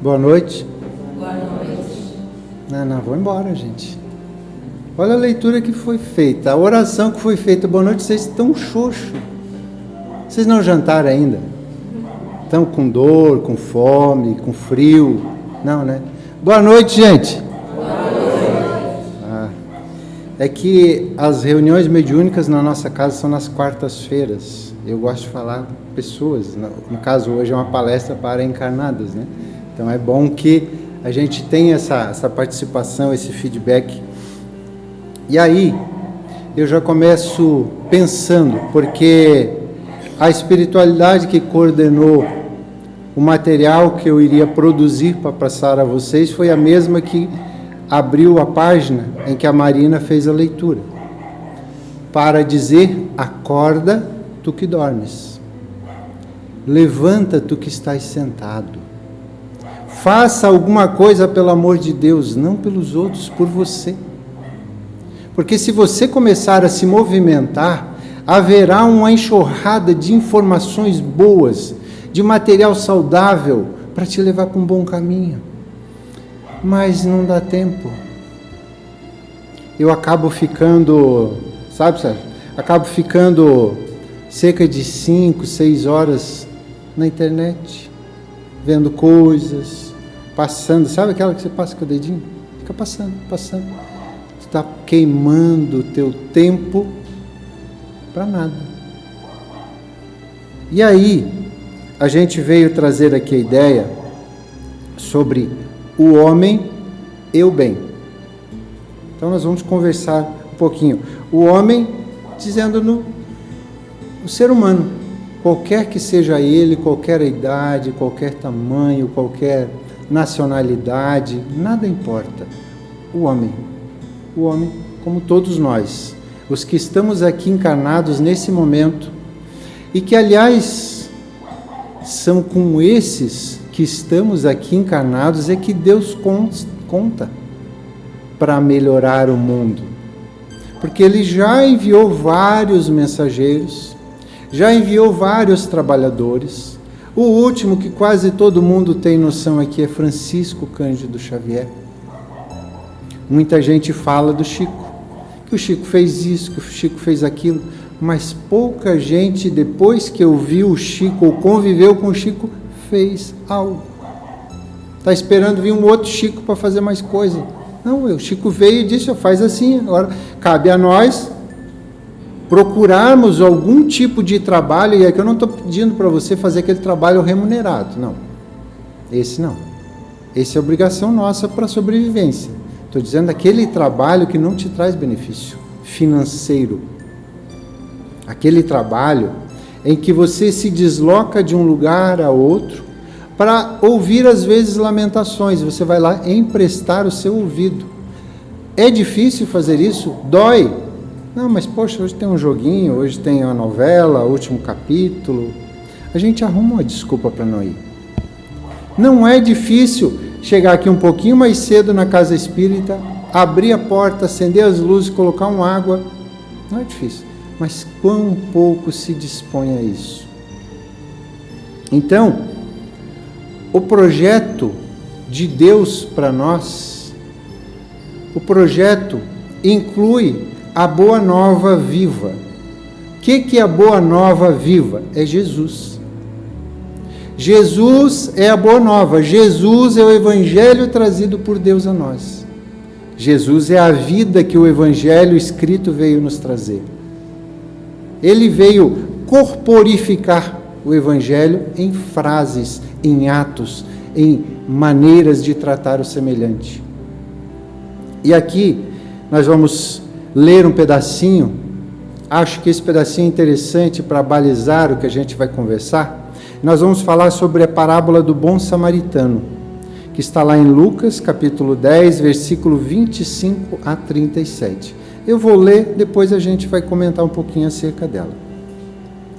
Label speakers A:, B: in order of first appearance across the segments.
A: Boa noite.
B: Boa noite.
A: Não, vou embora, gente. Olha a leitura que foi feita, a oração que foi feita. Boa noite, vocês estão xoxos. Vocês não jantaram ainda? Estão com dor, com fome, com frio? Não, né? Boa noite, gente.
B: Boa noite.
A: É que as reuniões mediúnicas na nossa casa são nas quartas-feiras. Eu gosto de falar com pessoas. No caso, hoje é uma palestra para encarnadas, né? Então é bom que a gente tenha essa participação, esse feedback. E aí, eu já começo pensando, porque a espiritualidade que coordenou o material que eu iria produzir para passar a vocês foi a mesma que abriu a página em que a Marina fez a leitura, para dizer: acorda tu que dormes, levanta tu que estás sentado, faça alguma coisa pelo amor de Deus, não pelos outros, por você. Porque se você começar a se movimentar, haverá uma enxurrada de informações boas, de material saudável, para te levar para um bom caminho. Mas não dá tempo. Eu acabo ficando, sabe, Sérgio? Acabo ficando cerca de 5, 6 horas na internet, vendo coisas, passando. Sabe aquela que você passa com o dedinho? Fica passando. Tu está queimando o teu tempo para nada. E aí, a gente veio trazer aqui a ideia sobre o homem e o bem. Então nós vamos conversar um pouquinho. O homem, dizendo o ser humano, qualquer que seja ele, qualquer idade, qualquer tamanho, qualquer nacionalidade, nada importa. O homem, como todos nós, os que estamos aqui encarnados nesse momento, e que, aliás, são com esses que estamos aqui encarnados é que Deus conta para melhorar o mundo. Porque Ele já enviou vários mensageiros, já enviou vários trabalhadores. O último que quase todo mundo tem noção aqui é Francisco Cândido Xavier. Muita gente fala do Chico, que o Chico fez isso, que o Chico fez aquilo, mas pouca gente, depois que ouviu o Chico ou conviveu com o Chico, fez algo. Está esperando vir um outro Chico para fazer mais coisa. Não, o Chico veio e disse: faz assim. Agora cabe a nós procurarmos algum tipo de trabalho, e aqui eu não estou pedindo para você fazer aquele trabalho remunerado, não. Esse não. Esse é obrigação nossa para a sobrevivência. Estou dizendo aquele trabalho que não te traz benefício financeiro. Aquele trabalho em que você se desloca de um lugar a outro para ouvir, às vezes, lamentações. Você vai lá emprestar o seu ouvido. É difícil fazer isso? Dói. Não, mas poxa, hoje tem um joguinho, hoje tem uma novela, último capítulo. A gente arruma uma desculpa para não ir. Não é difícil chegar aqui um pouquinho mais cedo na casa espírita, abrir a porta, acender as luzes, colocar uma água. Não é difícil. Mas quão pouco se dispõe a isso. Então, o projeto de Deus para nós, o projeto inclui a Boa Nova viva. O que é a Boa Nova viva? É Jesus. Jesus é a Boa Nova. Jesus é o Evangelho trazido por Deus a nós. Jesus é a vida que o Evangelho escrito veio nos trazer. Ele veio corporificar o Evangelho em frases, em atos, em maneiras de tratar o semelhante. E aqui nós vamos ler um pedacinho. Acho que esse pedacinho é interessante para balizar o que a gente vai conversar. Nós vamos falar sobre a parábola do bom samaritano, que está lá em Lucas, capítulo 10, versículo 25 a 37. Eu vou ler, depois a gente vai comentar um pouquinho acerca dela.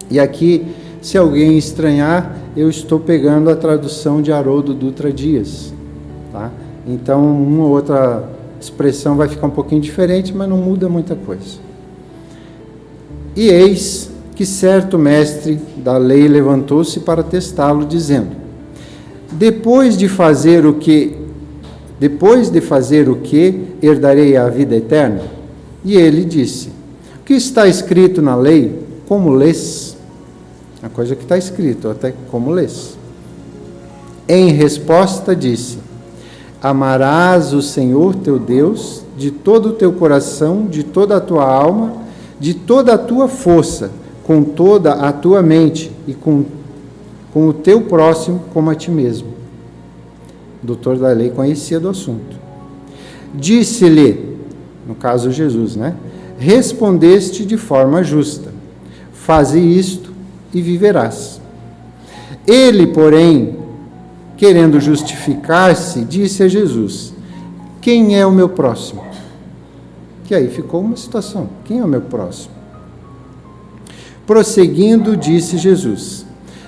A: E aqui, se alguém estranhar, eu estou pegando a tradução de Haroldo Dutra Dias, tá? Então, uma ou outra expressão vai ficar um pouquinho diferente, mas não muda muita coisa. E eis que certo mestre da lei levantou-se para testá-lo, dizendo: Depois de fazer o que herdarei a vida eterna? E ele disse: o que está escrito na lei, como lês? A coisa que está escrito, até como lês. Em resposta disse: amarás o Senhor teu Deus de todo o teu coração, de toda a tua alma, de toda a tua força, com toda a tua mente e com o teu próximo como a ti mesmo. O doutor da lei conhecia do assunto. Disse-lhe, no caso Jesus, né? Respondeste de forma justa. Faze isto e viverás. Ele, porém, querendo justificar-se, disse a Jesus: quem é o meu próximo? Que aí ficou uma situação. Quem é o meu próximo? Prosseguindo, disse Jesus: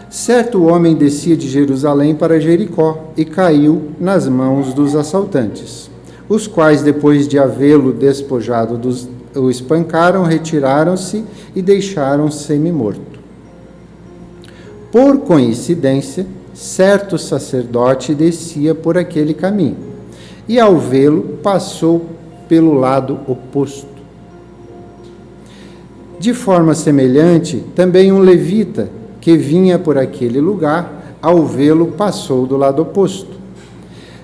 A: certo homem descia de Jerusalém para Jericó e caiu nas mãos dos assaltantes, os quais, depois de havê-lo despojado, o espancaram, retiraram-se e deixaram semi-morto. Por coincidência, certo sacerdote descia por aquele caminho, e ao vê-lo, passou pelo lado oposto. De forma semelhante, também um levita, que vinha por aquele lugar, ao vê-lo, passou do lado oposto.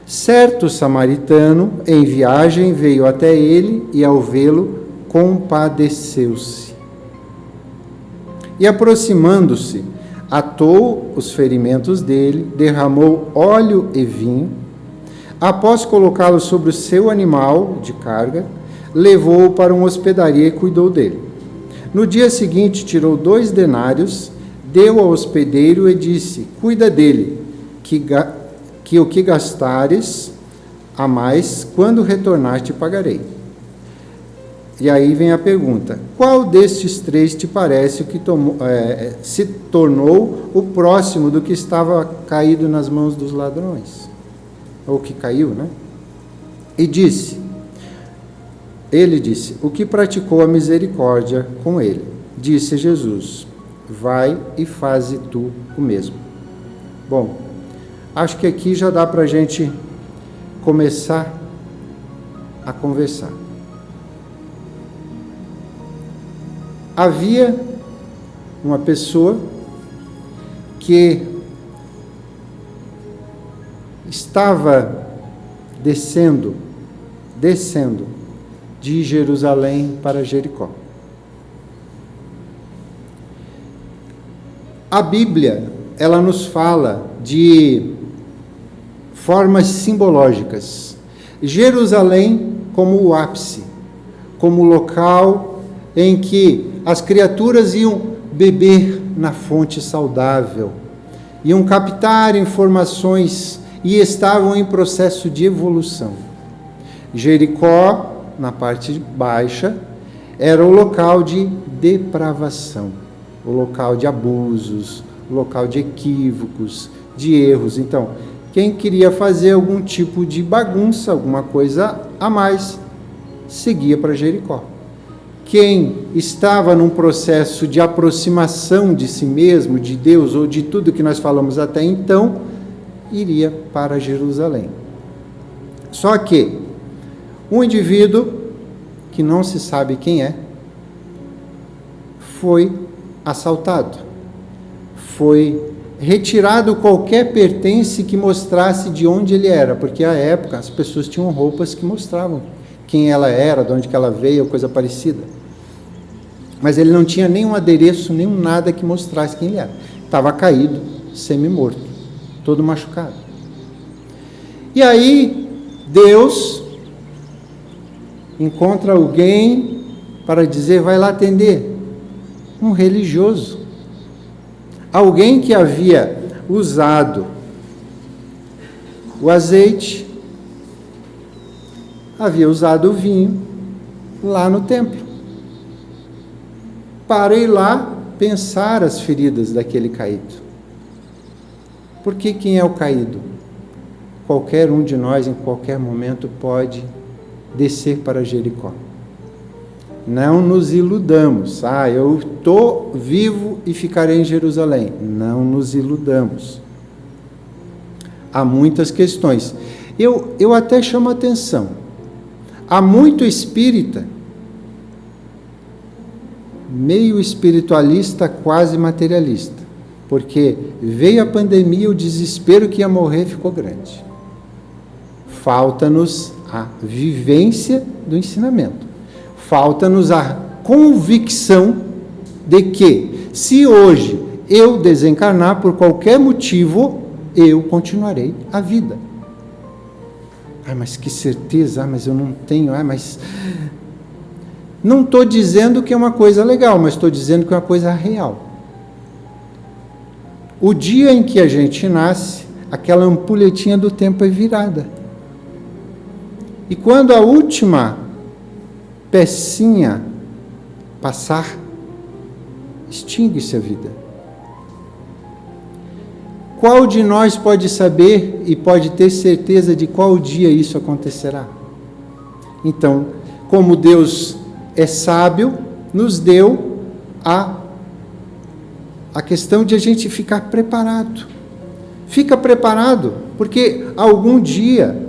A: Certo samaritano, em viagem, veio até ele, e ao vê-lo, compadeceu-se. E aproximando-se, atou os ferimentos dele, derramou óleo e vinho. Após colocá-lo sobre o seu animal de carga, levou-o para uma hospedaria e cuidou dele. No dia seguinte, tirou 2 denários, deu ao hospedeiro e disse: cuida dele, que o que gastares a mais, quando retornar te pagarei. E aí vem a pergunta: qual destes 3 te parece o que se tornou o próximo do que estava caído nas mãos dos ladrões? Ou que caiu, né? Ele disse: o que praticou a misericórdia com ele. Disse Jesus: vai e faze tu o mesmo. Bom, acho que aqui já dá para a gente começar a conversar. Havia uma pessoa que estava descendo de Jerusalém para Jericó. A Bíblia, ela nos fala de formas simbológicas. Jerusalém como o ápice, como o local em que as criaturas iam beber na fonte saudável, iam captar informações e estavam em processo de evolução. Jericó, na parte baixa, era o local de depravação, o local de abusos, o local de equívocos, de erros. Então, quem queria fazer algum tipo de bagunça, alguma coisa a mais, seguia para Jericó. Quem estava num processo de aproximação de si mesmo, de Deus, ou de tudo que nós falamos até então, iria para Jerusalém. Só que um indivíduo, que não se sabe quem é, foi assaltado. Foi retirado qualquer pertence que mostrasse de onde ele era, porque à época as pessoas tinham roupas que mostravam quem ela era, de onde que ela veio, coisa parecida. Mas ele não tinha nenhum adereço, nenhum nada que mostrasse quem ele era. Estava caído, semi-morto, todo machucado. E aí, Deus encontra alguém para dizer: vai lá atender. Um religioso. Alguém que havia usado o azeite, havia usado o vinho lá no templo, para ir lá pensar as feridas daquele caído. Porque quem é o caído? Qualquer um de nós, em qualquer momento, pode descer para Jericó. Não nos iludamos. Eu estou vivo e ficarei em Jerusalém. Não nos iludamos. há muitas questões. Eu até chamo a atenção. Há muito espírita, meio espiritualista, quase materialista. Porque veio a pandemia, o desespero que ia morrer ficou grande. Falta-nos a vivência do ensinamento. Falta-nos a convicção de que, se hoje eu desencarnar por qualquer motivo, eu continuarei a vida. Mas que certeza, mas eu não tenho, mas... Não estou dizendo que é uma coisa legal, mas estou dizendo que é uma coisa real. O dia em que a gente nasce, aquela ampulhetinha do tempo é virada. E quando a última pecinha passar, extingue-se a vida. Qual de nós pode saber e pode ter certeza de qual dia isso acontecerá? Então, como Deus é sábio, nos deu a questão de a gente ficar preparado. Fica preparado, porque algum dia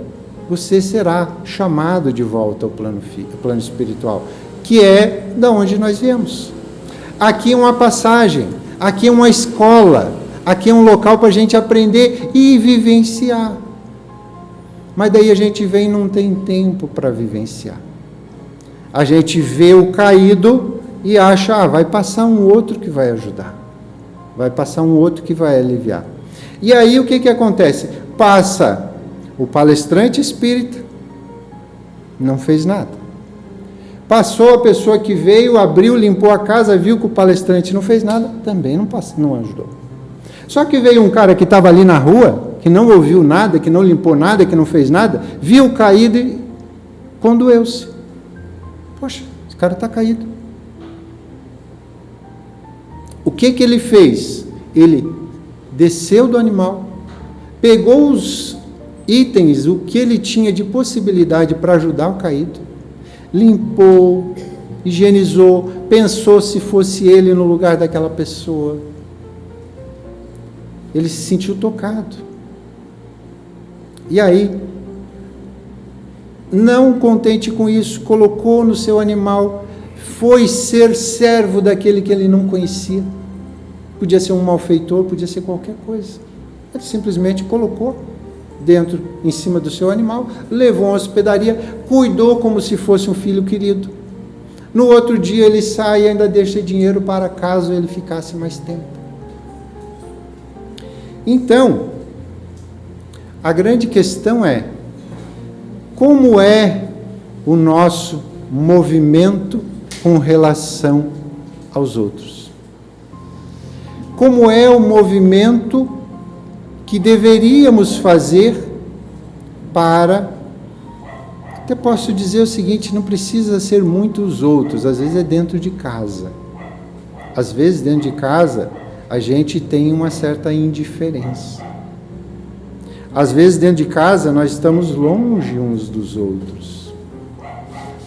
A: você será chamado de volta ao plano espiritual, que é da onde nós viemos. Aqui é uma passagem, aqui é uma escola, aqui é um local para a gente aprender e vivenciar. Mas daí a gente vem e não tem tempo para vivenciar. A gente vê o caído e acha, vai passar um outro que vai ajudar. Vai passar um outro que vai aliviar. E aí o que acontece? Passa o palestrante espírita, não fez nada. Passou a pessoa que veio, abriu, limpou a casa, viu que o palestrante não fez nada, também não ajudou. Só que veio um cara que estava ali na rua, que não ouviu nada, que não limpou nada, que não fez nada, viu o caído e condoeu-se. Poxa, esse cara está caído. O que ele fez? Ele desceu do animal, pegou os itens, o que ele tinha de possibilidade para ajudar o caído, limpou, higienizou, pensou se fosse ele no lugar daquela pessoa. Ele se sentiu tocado. E aí, não contente com isso, colocou no seu animal, foi ser servo daquele que ele não conhecia. Podia ser um malfeitor, podia ser qualquer coisa. Ele simplesmente colocou dentro, em cima do seu animal, levou à hospedaria, cuidou como se fosse um filho querido. No outro dia ele sai e ainda deixa dinheiro para caso ele ficasse mais tempo. Então, a grande questão é, como é o nosso movimento com relação aos outros? Como é o movimento que deveríamos fazer para... Até posso dizer o seguinte, não precisa ser muitos outros, às vezes é dentro de casa. Às vezes dentro de casa a gente tem uma certa indiferença. Às vezes dentro de casa nós estamos longe uns dos outros.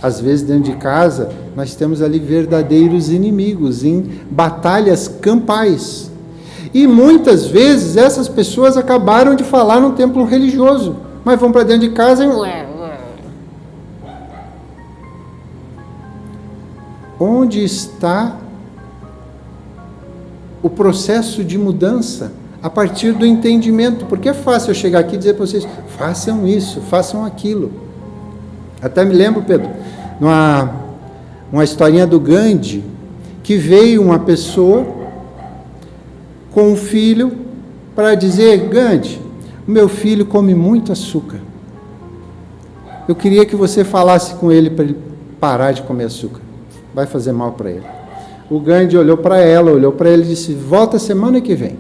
A: Às vezes dentro de casa nós temos ali verdadeiros inimigos em batalhas campais. E muitas vezes essas pessoas acabaram de falar num templo religioso, mas vão para dentro de casa e... Onde está o processo de mudança? A partir do entendimento, porque é fácil eu chegar aqui e dizer para vocês, façam isso, façam aquilo. Até me lembro, Pedro, uma historinha do Gandhi, que veio uma pessoa com um filho para dizer, Gandhi, o meu filho come muito açúcar. Eu queria que você falasse com ele para ele parar de comer açúcar. Vai fazer mal para ele. O Gandhi olhou para ela, olhou para ele e disse, volta semana que vem.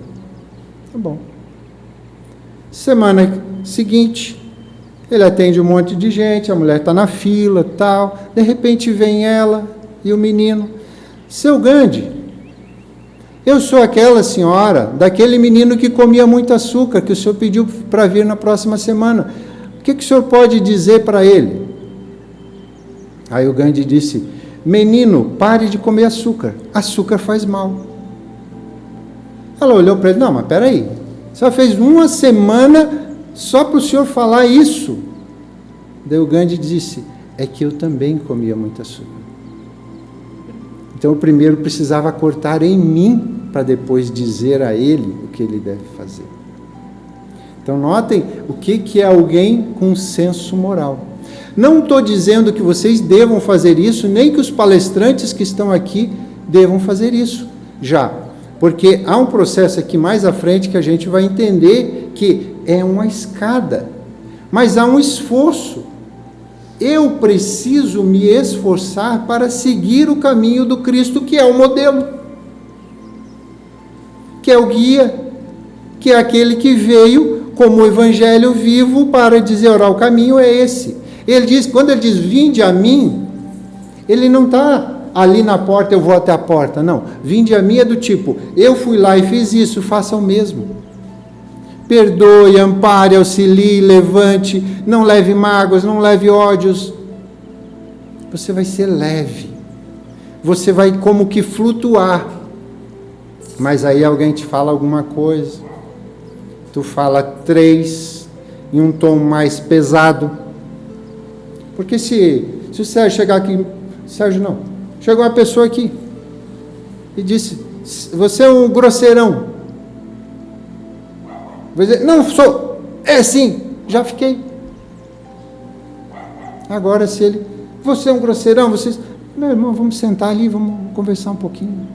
A: Tá bom. Semana seguinte, ele atende um monte de gente, a mulher está na fila, tal. De repente vem ela e o menino. Seu Gandhi, eu sou aquela senhora, daquele menino que comia muito açúcar, que o senhor pediu para vir na próxima semana. O que o senhor pode dizer para ele? Aí o Gandhi disse, menino, pare de comer açúcar. Açúcar faz mal. Ela olhou para ele, não, mas peraí, só fez uma semana só para o senhor falar isso. Daí o Gandhi disse, é que eu também comia muito açúcar. Então, o primeiro precisava cortar em mim, para depois dizer a ele o que ele deve fazer. Então, notem o que é alguém com senso moral. Não estou dizendo que vocês devam fazer isso, nem que os palestrantes que estão aqui devam fazer isso, já. Porque há um processo aqui mais à frente que a gente vai entender que é uma escada, mas há um esforço. Eu preciso me esforçar para seguir o caminho do Cristo, que é o modelo, que é o guia, que é aquele que veio como o evangelho vivo para dizer, ora, o caminho é esse. Ele diz, quando ele diz, vinde a mim, ele não está ali na porta, eu vou até a porta, não. Vinde a mim é do tipo, eu fui lá e fiz isso, faça o mesmo. Perdoe, ampare, auxilie, levante, não leve mágoas, não leve ódios. Você vai ser leve. Você vai como que flutuar. Mas aí alguém te fala alguma coisa. Tu fala 3 em um tom mais pesado. Porque se o Sérgio chegar aqui... Sérgio não. Chegou uma pessoa aqui e disse, você é um grosseirão. Vou dizer, não sou, é sim, já fiquei. Agora se ele, você é um grosseirão, vocês, meu irmão, vamos sentar ali, vamos conversar um pouquinho.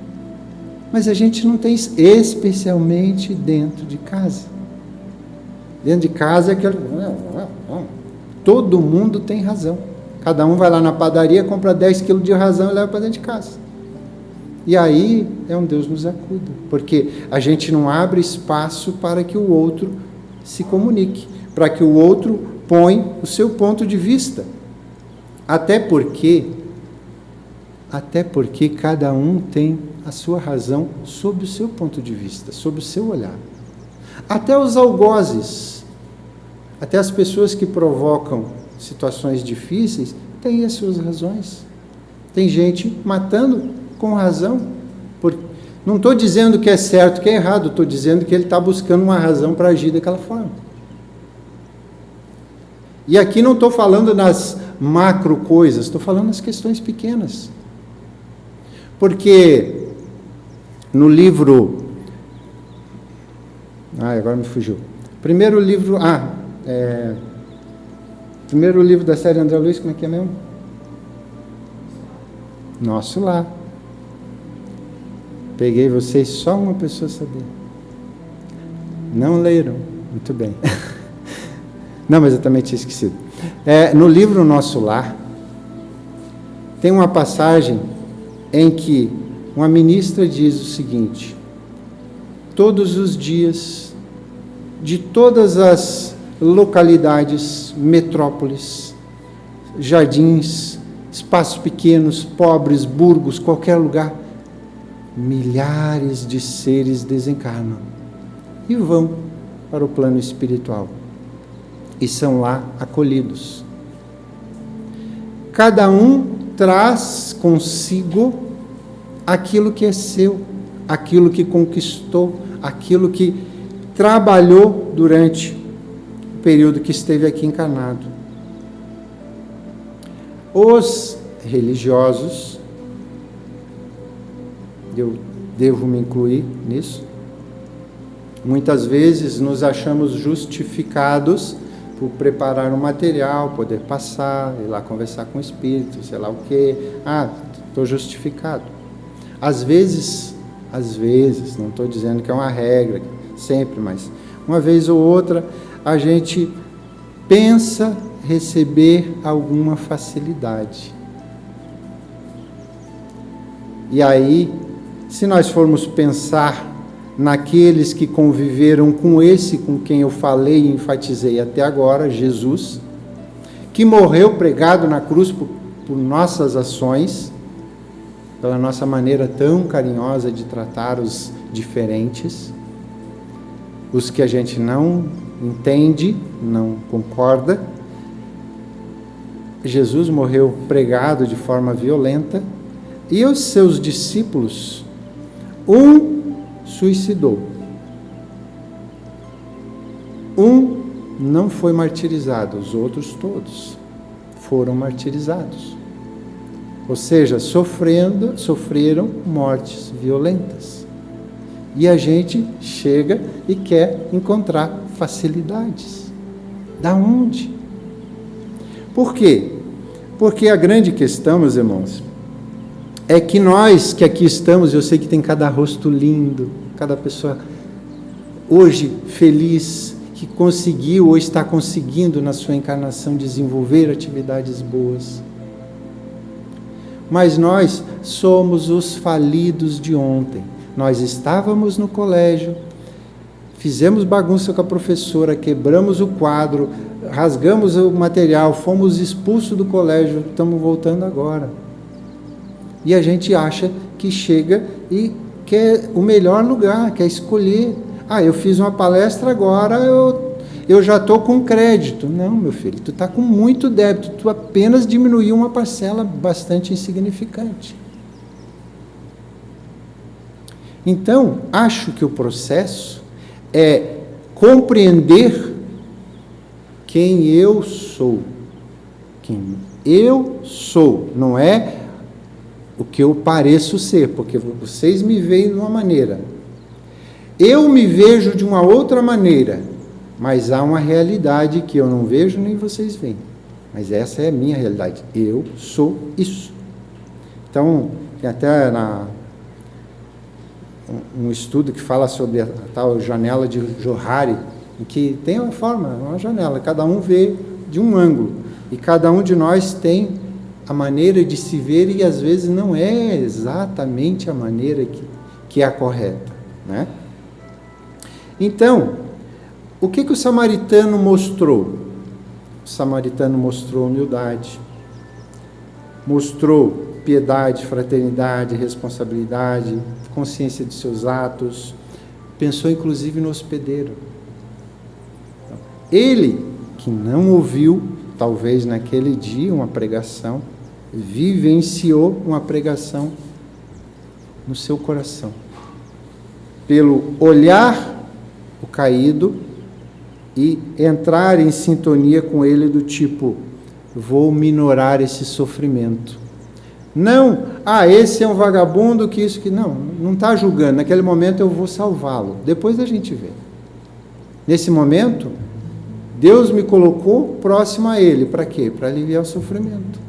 A: Mas a gente não tem isso, especialmente dentro de casa. Dentro de casa é aquele, todo mundo tem razão. Cada um vai lá na padaria, compra 10 quilos de razão e leva para dentro de casa. E aí é um Deus nos acuda, porque a gente não abre espaço para que o outro se comunique, para que o outro põe o seu ponto de vista. Até porque cada um tem a sua razão sob o seu ponto de vista, sob o seu olhar. Até os algozes, até as pessoas que provocam situações difíceis, têm as suas razões. Tem gente matando com razão. Não estou dizendo que é certo, que é errado, estou dizendo que ele está buscando uma razão para agir daquela forma. E aqui não estou falando nas macro coisas, estou falando nas questões pequenas. Porque no livro... agora me fugiu. Primeiro livro da série André Luiz, como é que é mesmo? Nosso Lar. Peguei vocês, só uma pessoa sabia. Não leram? Muito bem. Não, mas eu também tinha esquecido. No livro Nosso Lar, tem uma passagem em que uma ministra diz o seguinte: todos os dias, de todas as localidades, metrópoles, jardins, espaços pequenos, pobres, burgos, qualquer lugar, milhares de seres desencarnam e vão para o plano espiritual e são lá acolhidos. Cada um traz consigo aquilo que é seu, aquilo que conquistou, aquilo que trabalhou durante o período que esteve aqui encarnado. Os religiosos, eu devo me incluir nisso, muitas vezes nos achamos justificados por preparar um material, poder passar, ir lá conversar com o espírito, sei lá o quê. Estou justificado. Às vezes, não estou dizendo que é uma regra, sempre, mas uma vez ou outra, a gente pensa receber alguma facilidade. E aí, se nós formos pensar naqueles que conviveram com esse com quem eu falei e enfatizei até agora, Jesus, que morreu pregado na cruz por nossas ações, pela nossa maneira tão carinhosa de tratar os diferentes, os que a gente não entende, não concorda. Jesus morreu pregado de forma violenta e os seus discípulos, um suicidou, um não foi martirizado, os outros todos foram martirizados. Ou seja, sofreram mortes violentas. E a gente chega e quer encontrar facilidades. Da onde? Por quê? Porque a grande questão, meus irmãos, é que nós que aqui estamos, eu sei que tem cada rosto lindo, cada pessoa hoje feliz, que conseguiu ou está conseguindo na sua encarnação desenvolver atividades boas. Mas nós somos os falidos de ontem. Nós estávamos no colégio, fizemos bagunça com a professora, quebramos o quadro, rasgamos o material, fomos expulsos do colégio, estamos voltando agora. E a gente acha que chega e quer o melhor lugar, quer escolher. Eu fiz uma palestra agora, eu já estou com crédito. Não, meu filho, tu está com muito débito, tu apenas diminuiu uma parcela bastante insignificante. Então, acho que o processo é compreender quem eu sou. Quem eu sou, não é o que eu pareço ser, porque vocês me veem de uma maneira. Eu me vejo de uma outra maneira, mas há uma realidade que eu não vejo nem vocês veem. Mas essa é a minha realidade. Eu sou isso. Então, tem até um estudo que fala sobre a tal janela de Johari, em que tem uma forma, uma janela, cada um vê de um ângulo. E cada um de nós tem a maneira de se ver e às vezes não é exatamente a maneira que é a correta, né? Então, o que o samaritano mostrou? O samaritano mostrou humildade, mostrou piedade, fraternidade, responsabilidade, consciência de seus atos, pensou inclusive no hospedeiro. Ele, que não ouviu, talvez naquele dia, uma pregação, vivenciou uma pregação no seu coração. Pelo olhar o caído e entrar em sintonia com ele do tipo, vou minorar esse sofrimento. Não, esse é um vagabundo, que isso, que não está julgando. Naquele momento eu vou salvá-lo. Depois a gente vê. Nesse momento, Deus me colocou próximo a ele. Para quê? Para aliviar o sofrimento.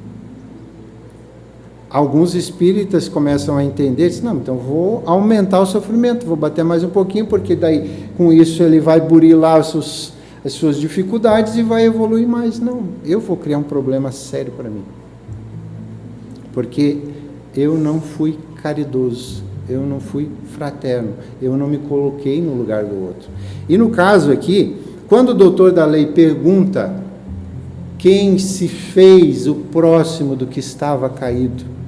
A: Alguns espíritas começam a entender, dizem, então vou aumentar o sofrimento, vou bater mais um pouquinho, porque daí com isso ele vai burilar as suas dificuldades e vai evoluir mais. Não, eu vou criar um problema sério para mim. Porque eu não fui caridoso, eu não fui fraterno, eu não me coloquei no lugar do outro. E no caso aqui, quando o doutor da lei pergunta quem se fez o próximo do que estava caído,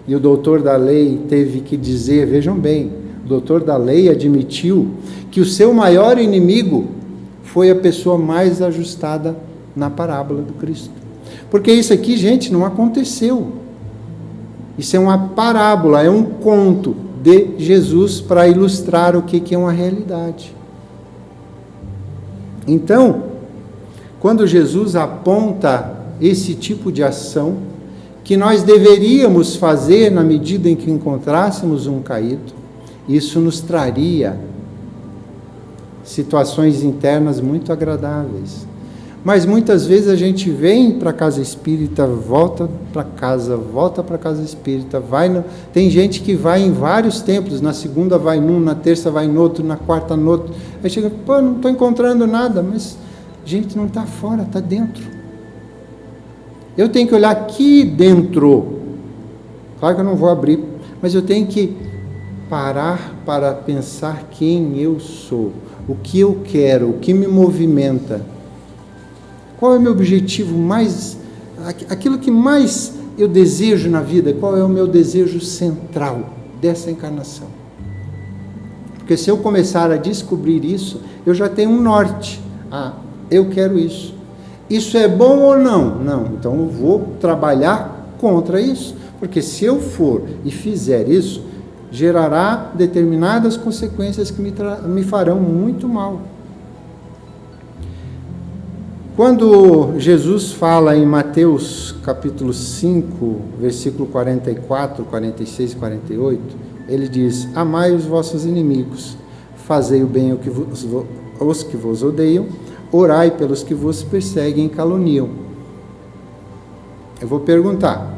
A: e o doutor da lei teve que dizer, vejam bem, o doutor da lei admitiu que o seu maior inimigo foi a pessoa mais ajustada na parábola do Cristo. Porque isso aqui, gente, não aconteceu. Isso é uma parábola, é um conto de Jesus para ilustrar o que é uma realidade. Então, quando Jesus aponta esse tipo de ação que nós deveríamos fazer na medida em que encontrássemos um caído, isso nos traria situações internas muito agradáveis. Mas muitas vezes a gente vem para a casa espírita, volta para casa espírita, tem gente que vai em vários templos, na segunda vai num, na terça vai no outro, na quarta no outro, aí chega, não estou encontrando nada, mas gente, não está fora, está dentro. Eu tenho que olhar aqui dentro, claro que eu não vou abrir, mas eu tenho que parar para pensar quem eu sou, o que eu quero, o que me movimenta. Qual é o meu objetivo mais, aquilo que mais eu desejo na vida, qual é o meu desejo central dessa encarnação? Porque se eu começar a descobrir isso, eu já tenho um norte. Eu quero isso. Isso é bom ou não? Não. Então eu vou trabalhar contra isso. Porque se eu for e fizer isso, gerará determinadas consequências que me farão muito mal. Quando Jesus fala em Mateus capítulo 5, versículo 44, 46 e 48, ele diz: amai os vossos inimigos, fazei o bem aos que vos odeiam, orai pelos que vos perseguem e caluniam. Eu vou perguntar,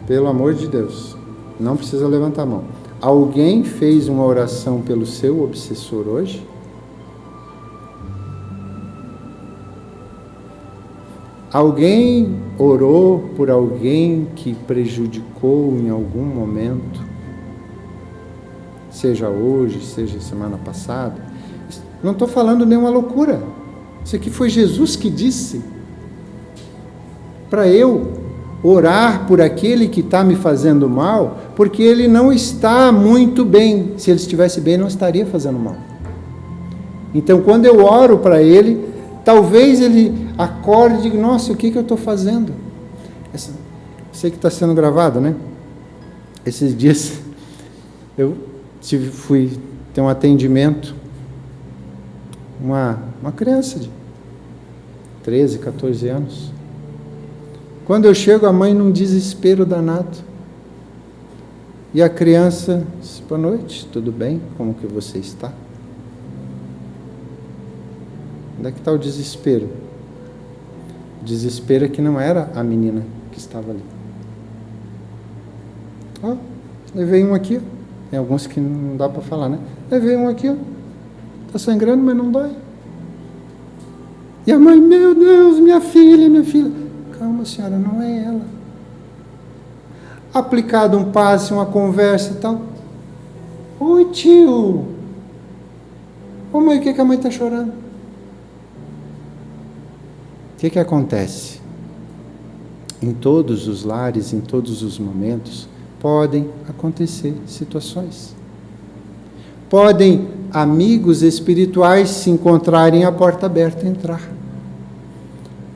A: pelo amor de Deus, não precisa levantar a mão. Alguém fez uma oração pelo seu obsessor hoje? Alguém orou por alguém que prejudicou em algum momento? Seja hoje, seja semana passada. Não estou falando nenhuma loucura. Isso aqui foi Jesus que disse para eu orar por aquele que está me fazendo mal, porque ele não está muito bem. Se ele estivesse bem, não estaria fazendo mal. Então, quando eu oro para ele, talvez ele acorde e diga: nossa, o que eu estou fazendo? Sei que está sendo gravado, né? Esses dias eu fui ter um atendimento, uma criança de 13, 14 anos. Quando eu chego, a mãe num desespero danado. E a criança disse: boa noite, tudo bem? Como que você está? Onde é que está o desespero? O desespero é que não era a menina que estava ali. Levei um aqui. Tem alguns que não dá para falar, né? Levei um aqui. Está sangrando, mas não dói. E a mãe: meu Deus, minha filha. Calma, senhora, não é ela. Aplicado um passe, uma conversa e tal. Oi, tio. Ô, mãe, o que a mãe está chorando? O que acontece? Em todos os lares, em todos os momentos, podem acontecer situações. Podem amigos espirituais se encontrarem à porta aberta e entrar.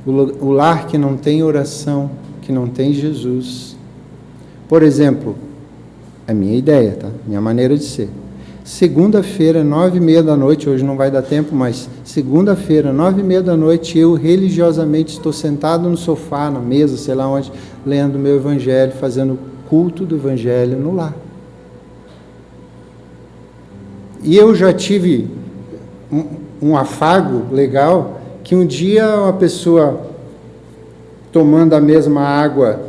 A: O lar que não tem oração, que não tem Jesus. Por exemplo, é minha ideia, tá? Minha maneira de ser. Segunda-feira, 9h30 da noite, hoje não vai dar tempo, mas segunda-feira, 9h30 da noite, eu religiosamente estou sentado no sofá, na mesa, sei lá onde, lendo meu evangelho, fazendo culto do evangelho no lar. E eu já tive um afago legal, que um dia uma pessoa tomando a mesma água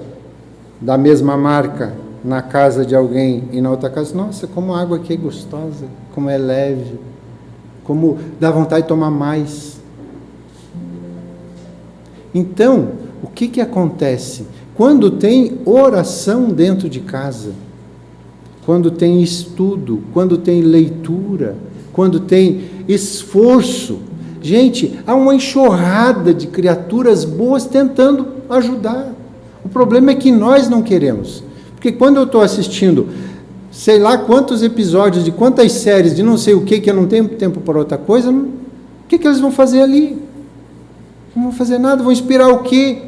A: da mesma marca na casa de alguém e na outra casa: nossa, como a água aqui é gostosa, como é leve, como dá vontade de tomar mais. Então, o que acontece? Quando tem oração dentro de casa, quando tem estudo, quando tem leitura, quando tem esforço, gente, há uma enxurrada de criaturas boas tentando ajudar. O problema é que nós não queremos. Porque quando eu estou assistindo, sei lá quantos episódios, de quantas séries, de não sei o que eu não tenho tempo para outra coisa, o que eles vão fazer ali? Não vão fazer nada, vão inspirar o quê?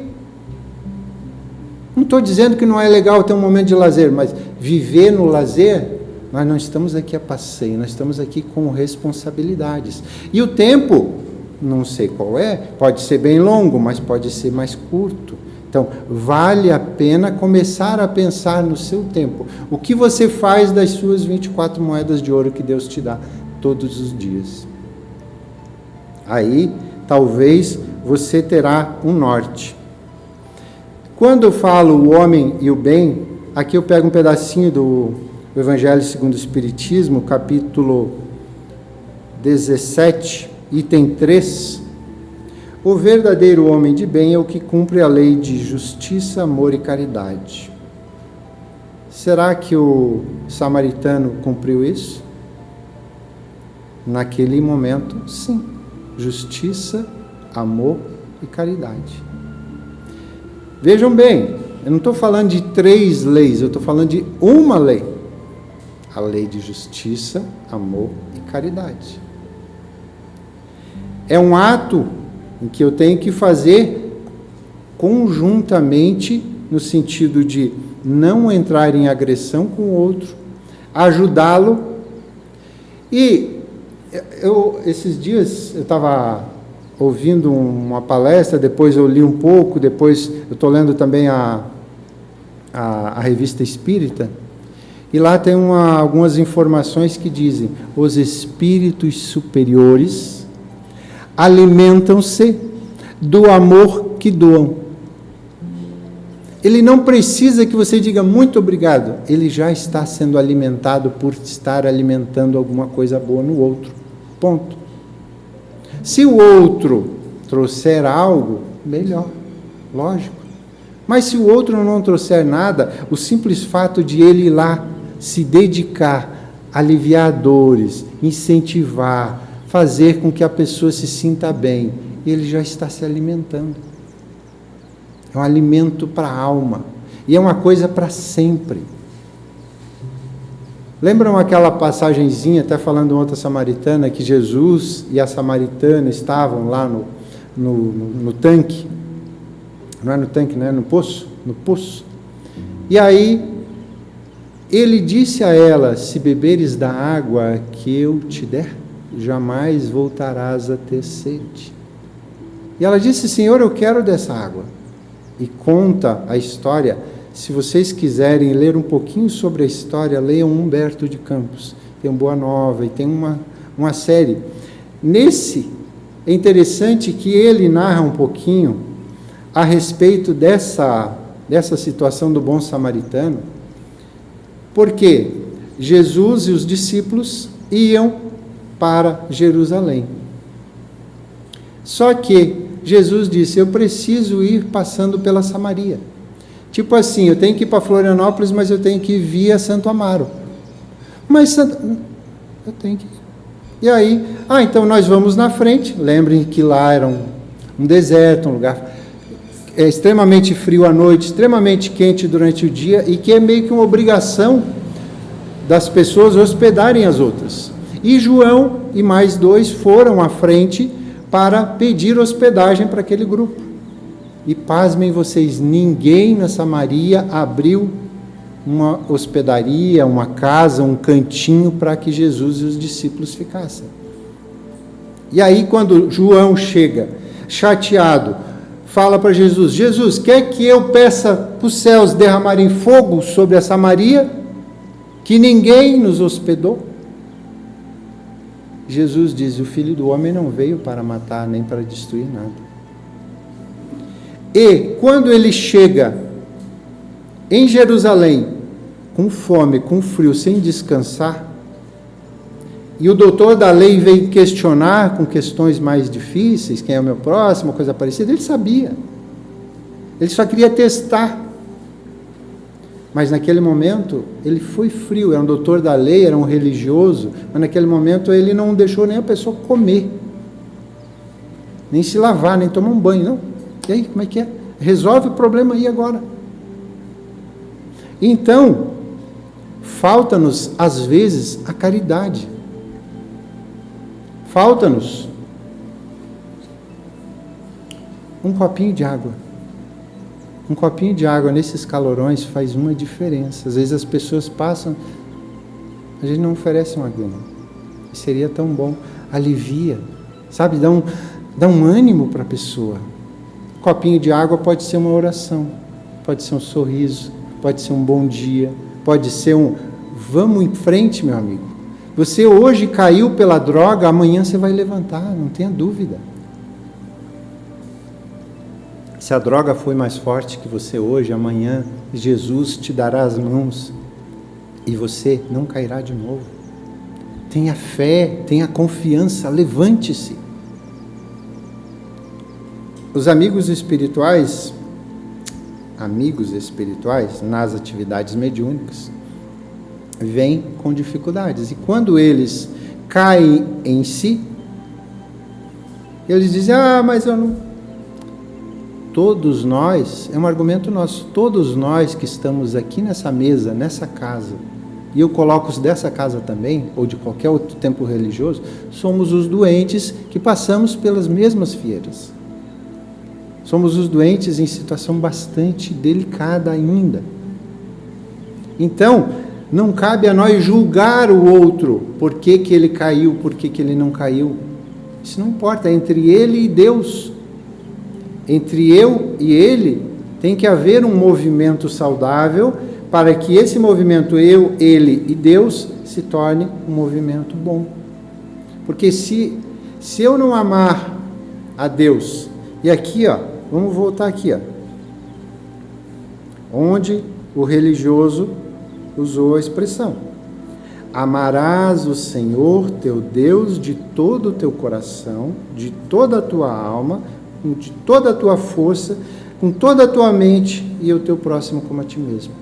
A: Não estou dizendo que não é legal ter um momento de lazer, mas viver no lazer, nós não estamos aqui a passeio, nós estamos aqui com responsabilidades. E o tempo, não sei qual é, pode ser bem longo, mas pode ser mais curto. Então, vale a pena começar a pensar no seu tempo. O que você faz das suas 24 moedas de ouro que Deus te dá todos os dias? Aí, talvez, você terá um norte. Quando eu falo o homem e o bem, aqui eu pego um pedacinho do Evangelho segundo o Espiritismo, capítulo 17, item 3. O verdadeiro homem de bem é o que cumpre a lei de justiça, amor e caridade. Será que o samaritano cumpriu isso? Naquele momento, sim. Justiça, amor e caridade. Vejam bem, eu não estou falando de 3 leis, eu estou falando de uma lei. A lei de justiça, amor e caridade. É um ato em que eu tenho que fazer conjuntamente, no sentido de não entrar em agressão com o outro, ajudá-lo. E Esses dias eu estava ouvindo uma palestra, depois eu li um pouco, depois eu estou lendo também a revista Espírita, e lá tem algumas informações que dizem: os espíritos superiores alimentam-se do amor que doam. Ele não precisa que você diga muito obrigado, ele já está sendo alimentado por estar alimentando alguma coisa boa no outro. Ponto. Se o outro trouxer algo, melhor, lógico. Mas se o outro não trouxer nada, o simples fato de ele ir lá se dedicar, aliviar dores, incentivar, fazer com que a pessoa se sinta bem, ele já está se alimentando. É um alimento para a alma. E é uma coisa para sempre. Lembram aquela passagenzinha, até falando de outra samaritana, que Jesus e a samaritana estavam lá no tanque? Não é no tanque, não é no poço? No poço. E aí, ele disse a ela: se beberes da água que eu te der, jamais voltarás a ter sede. E ela disse: Senhor, eu quero dessa água. E conta a história. Se vocês quiserem ler um pouquinho sobre a história, leiam Humberto de Campos. Tem um Boa Nova e tem uma série. Nesse, é interessante que ele narra um pouquinho a respeito dessa situação do bom samaritano, porque Jesus e os discípulos iam para Jerusalém. Só que Jesus disse: eu preciso ir passando pela Samaria. Tipo assim, eu tenho que ir para Florianópolis, mas eu tenho que ir via Santo Amaro. Mas eu tenho que ir. E aí, então nós vamos na frente. Lembrem que lá era um deserto, um lugar extremamente frio à noite, extremamente quente durante o dia, e que é meio que uma obrigação das pessoas hospedarem as outras. E João e mais 2 foram à frente para pedir hospedagem para aquele grupo. E pasmem vocês, ninguém na Samaria abriu uma hospedaria, uma casa, um cantinho para que Jesus e os discípulos ficassem. E aí, quando João chega chateado, fala para Jesus: Jesus, quer que eu peça para os céus derramarem fogo sobre a Samaria, que ninguém nos hospedou? Jesus diz: o Filho do Homem não veio para matar, nem para destruir nada. E quando ele chega em Jerusalém, com fome, com frio, sem descansar, e o doutor da lei veio questionar com questões mais difíceis, quem é o meu próximo, coisa parecida, ele sabia. Ele só queria testar. Mas naquele momento, ele foi frio, era um doutor da lei, era um religioso, mas naquele momento ele não deixou nem a pessoa comer, nem se lavar, nem tomar um banho, não. E aí, como é que é? Resolve o problema aí agora. Então, falta-nos, às vezes, a caridade. Falta-nos um copinho de água. Um copinho de água nesses calorões faz uma diferença. Às vezes as pessoas passam, a gente não oferece uma aguinha. Seria tão bom. Alivia, sabe? Dá um ânimo para a pessoa. Um copinho de água pode ser uma oração, pode ser um sorriso, pode ser um bom dia, pode ser vamos em frente, meu amigo. Você hoje caiu pela droga, amanhã você vai levantar, não tenha dúvida. Se a droga foi mais forte que você hoje, amanhã Jesus te dará as mãos e você não cairá de novo. Tenha fé, tenha confiança, levante-se. Os amigos espirituais nas atividades mediúnicas vêm com dificuldades. E quando eles caem em si, eles dizem: mas eu não... Todos nós, é um argumento nosso, todos nós que estamos aqui nessa mesa, nessa casa, e eu coloco os dessa casa também, ou de qualquer outro templo religioso, somos os doentes que passamos pelas mesmas fieiras. Somos os doentes em situação bastante delicada ainda. Então, Não cabe a nós julgar o outro, por que que ele caiu, por que que ele não caiu. Isso não importa, é entre ele e Deus. Entre eu e ele tem que haver um movimento saudável para que esse movimento eu, ele e Deus se torne um movimento bom. Porque se eu não amar a Deus, e aqui, ó, vamos voltar aqui, ó, onde o religioso usou a expressão: amarás o Senhor teu Deus de todo o teu coração, de toda a tua alma, de toda a tua força, com toda a tua mente, e o teu próximo como a ti mesmo.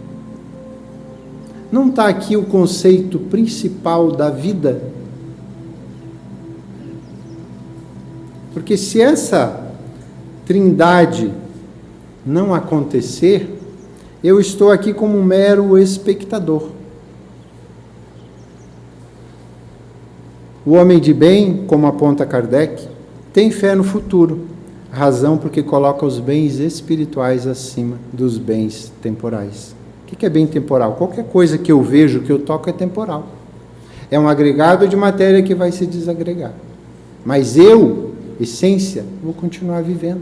A: Não está aqui o conceito principal da vida? Porque se essa trindade não acontecer, eu estou aqui como um mero espectador. O homem de bem, como aponta Kardec, tem fé no futuro, razão porque coloca os bens espirituais acima dos bens temporais. O que é bem temporal? Qualquer coisa que eu vejo, que eu toco, é temporal. É um agregado de matéria que vai se desagregar. Mas eu, essência, vou continuar vivendo.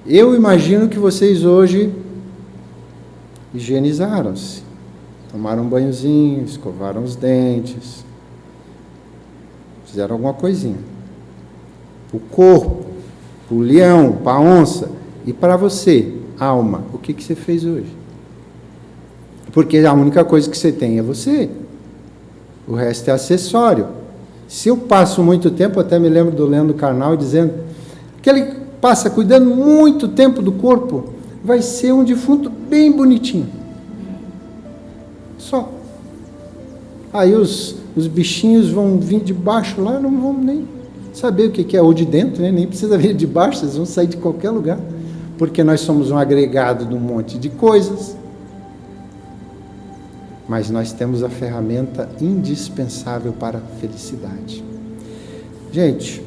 A: Eu imagino que vocês hoje higienizaram-se, tomaram um banhozinho, escovaram os dentes, fizeram alguma coisinha. O corpo, o leão, para a onça, e para você, alma, o que você fez hoje? Porque a única coisa que você tem é você, o resto é acessório. Se eu passo muito tempo, até me lembro do Leandro Carnal dizendo que ele passa cuidando muito tempo do corpo, vai ser um defunto bem bonitinho. Só. Aí os bichinhos vão vir de baixo lá, não vão nem saber o que é, ou de dentro, né? Nem precisa vir de baixo, vocês vão sair de qualquer lugar, porque nós somos um agregado de um monte de coisas. Mas nós temos a ferramenta indispensável para a felicidade. Gente,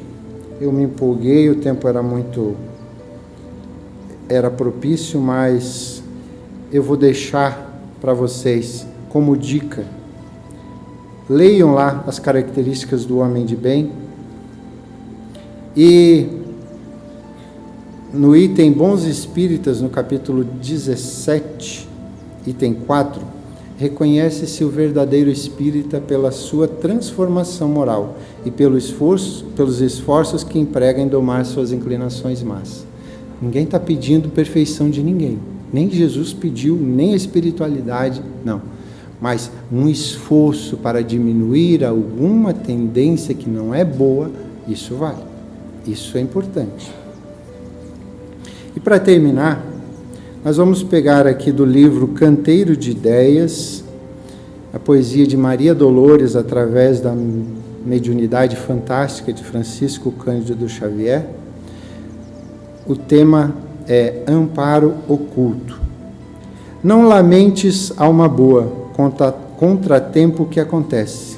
A: eu me empolguei, o tempo era propício, mas eu vou deixar para vocês como dica. Leiam lá as características do homem de bem. E no item Bons Espíritas, no capítulo 17, item 4, reconhece-se o verdadeiro espírita pela sua transformação moral e pelos esforços que emprega em domar suas inclinações más. Ninguém está pedindo perfeição de ninguém, nem Jesus pediu, nem a espiritualidade, não. Mas um esforço para diminuir alguma tendência que não é boa, isso vale, isso é importante. E para terminar, nós vamos pegar aqui do livro Canteiro de Ideias, a poesia de Maria Dolores, através da mediunidade fantástica de Francisco Cândido Xavier. O tema é Amparo Oculto. Não lamentes, alma boa, contratempo que acontece,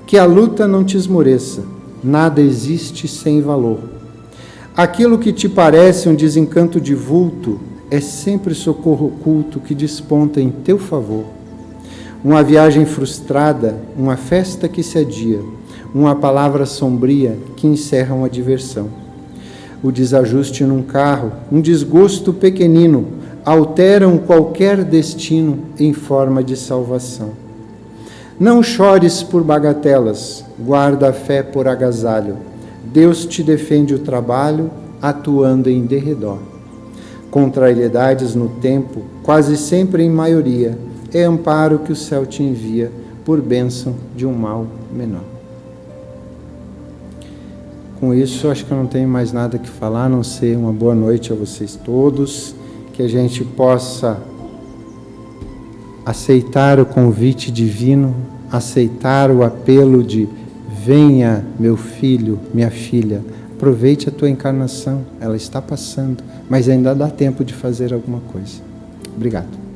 A: que a luta não te esmoreça, nada existe sem valor. Aquilo que te parece um desencanto de vulto, é sempre socorro oculto que desponta em teu favor. Uma viagem frustrada, uma festa que se adia, uma palavra sombria que encerra uma diversão. O desajuste num carro, um desgosto pequenino, alteram qualquer destino em forma de salvação. Não chores por bagatelas, guarda a fé por agasalho. Deus te defende o trabalho, atuando em derredor. Contrariedades no tempo, quase sempre em maioria, é amparo que o céu te envia por bênção de um mal menor. Com isso, acho que eu não tenho mais nada que falar, a não ser uma boa noite a vocês todos, que a gente possa aceitar o convite divino, aceitar o apelo de venha, meu filho, minha filha, aproveite a tua encarnação, ela está passando, mas ainda dá tempo de fazer alguma coisa. Obrigado.